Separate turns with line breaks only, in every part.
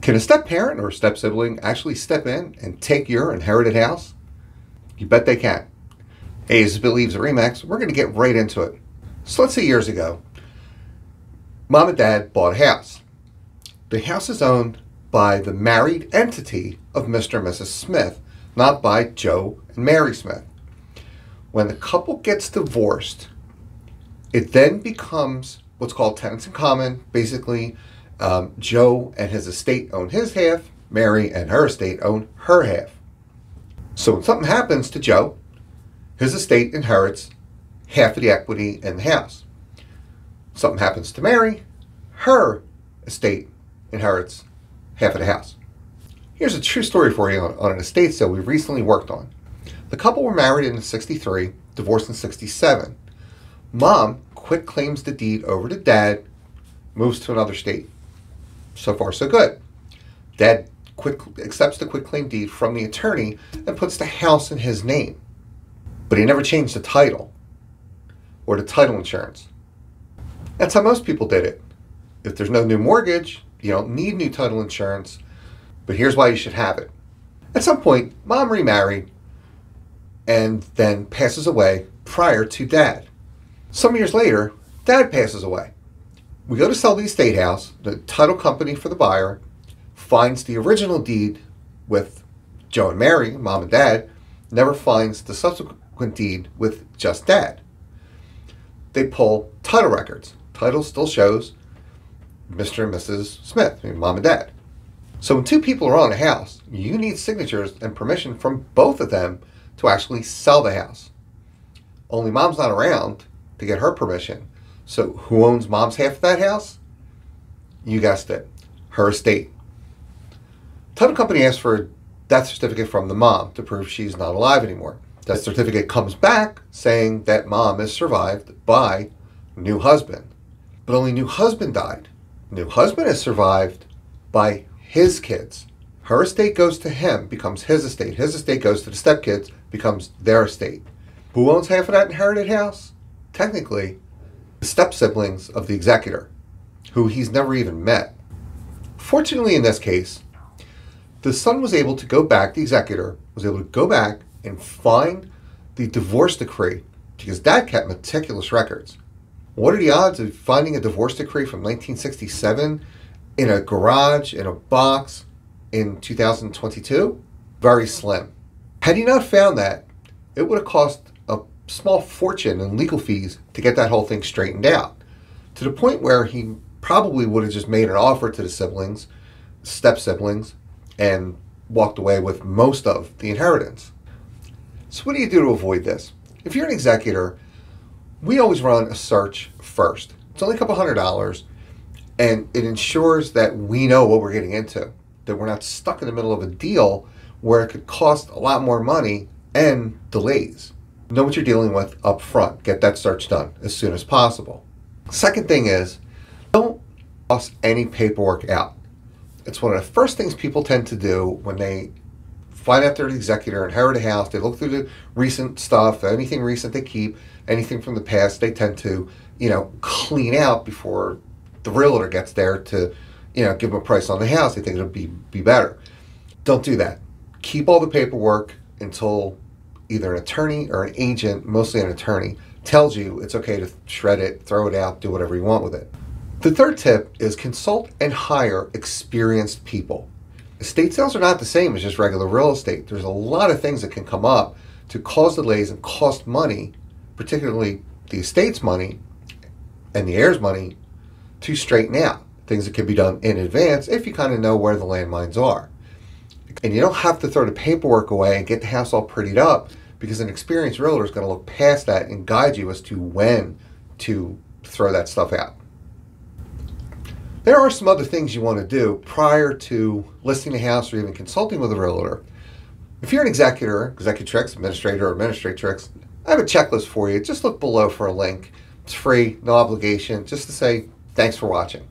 Can a step-parent or step-sibling actually step in and take your inherited house? You bet they can. Hey, this is Bill Eaves at Remax. We're going to get right into it. So let's say years ago, Mom and Dad bought a house. The house is owned by the married entity of Mr. and Mrs. Smith, not by Joe and Mary Smith. When the couple gets divorced, it then becomes what's called tenants in common. Basically, Joe and his estate own his half, Mary and her estate own her half. So when something happens to Joe, his estate inherits half of the equity in the house. Something happens to Mary, her estate inherits half of the house. Here's a true story for you on an estate sale we recently worked on. The couple were married in '63, divorced in '67. Mom quitclaims the deed over to Dad, moves to another state. So far, so good. Dad accepts the quitclaim deed from the attorney and puts the house in his name. But he never changed the title or the title insurance. That's how most people did it. If there's no new mortgage, you don't need new title insurance, but here's why you should have it. At some point, Mom remarried and then passes away prior to Dad. Some years later, Dad passes away. We go to sell the estate house. The title company for the buyer finds the original deed with Joe and Mary, Mom and Dad, never finds the subsequent deed with just Dad. They pull title records. Title still shows Mr. and Mrs. Smith, Mom and Dad. So when two people are on a house, you need signatures and permission from both of them to actually sell the house. Only Mom's not around to get her permission. So who owns Mom's half of that house? You guessed it, her estate. Title company asks for a death certificate from the mom to prove she's not alive anymore. That certificate comes back saying that Mom is survived by new husband. But only new husband died. New husband is survived by his kids. Her estate goes to him, becomes his estate. His estate goes to the stepkids, becomes their estate. Who owns half of that inherited house? Technically, the step-siblings of the executor, who he's never even met. Fortunately, in this case, the son was able to go back, the executor was able to go back and find the divorce decree because Dad kept meticulous records. What are the odds of finding a divorce decree from 1967 in a garage, in a box, in 2022? Very slim. Had he not found that, it would have cost a small fortune in legal fees to get that whole thing straightened out, to the point where he probably would have just made an offer to the siblings, step-siblings, and walked away with most of the inheritance. So what do you do to avoid this? If you're an executor, we always run a search first. It's only a couple $100, and it ensures that we know what we're getting into, that we're not stuck in the middle of a deal where it could cost a lot more money and delays. Know what you're dealing with up front. Get that search done as soon as possible. Second thing is, don't toss any paperwork out. It's one of the first things people tend to do when they find out they're the executor, inherit a house. They look through the recent stuff, anything recent they keep, anything from the past they tend to, clean out before the realtor gets there to, give them a price on the house. They think it'll be better. Don't do that. Keep all the paperwork until either an attorney or an agent, mostly an attorney, tells you it's okay to shred it, throw it out, do whatever you want with it. The third tip is consult and hire experienced people. Estate sales are not the same as just regular real estate. There's a lot of things that can come up to cause delays and cost money, particularly the estate's money and the heir's money, to straighten out. Things that can be done in advance if you kind of know where the landmines are. And you don't have to throw the paperwork away and get the house all prettied up, because an experienced realtor is going to look past that and guide you as to when to throw that stuff out. There are some other things you want to do prior to listing the house or even consulting with a realtor. If you're an executor, executrix, administrator, or administratrix, I have a checklist for you. Just look below for a link. It's free, no obligation, just to say thanks for watching.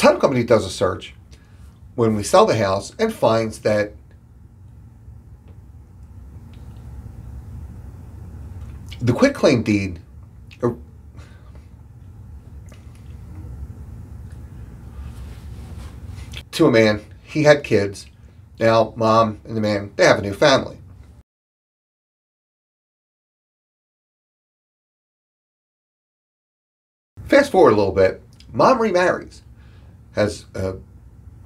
title company does a search when we sell the house and finds that the quitclaim deed to a man, he had kids. Now, mom and the man, they have a new family. Fast forward a little bit, mom remarries, has a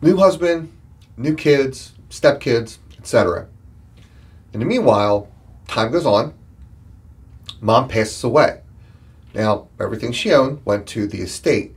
new husband, new kids, stepkids, etc. In the meanwhile, time goes on, mom passes away. Now, everything she owned went to the estate.